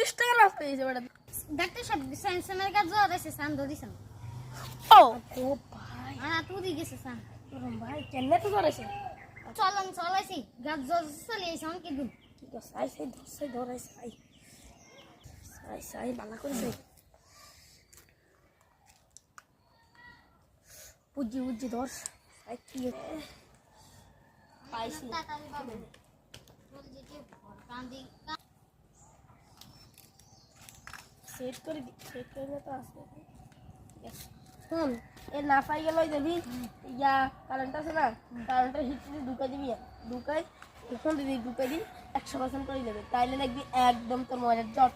30 টাকা লাভ পেয়েছে বেটা। ডাক্তার সাহেব সেন্সনের কাজ ধরেছে সান ধরিছেন ও ও ভাই তুই গেছে সান ভাই কেন তো ধরেছে? চলন চলাইছি গাছ চলিয়েছে অনেক দূর ঠিক আছে আই সেই ধরাইছে আই বালা করেছে বুঝি ধর আই কি পাইছি তাড়াতাড়ি বাবু বলছি কি কান্দি সেট করে তো আছে ঠিক আছে শুন এ না পাই গেল যাবি ইয়া কারেন্ট আছে না কারেন্টের হিটে ঢুকাই দিবি ঢুকাই ফোন দিবি ঢুকাই দিই 100% করে দেবে তাইলে দেখবি একদম তোর মজার জট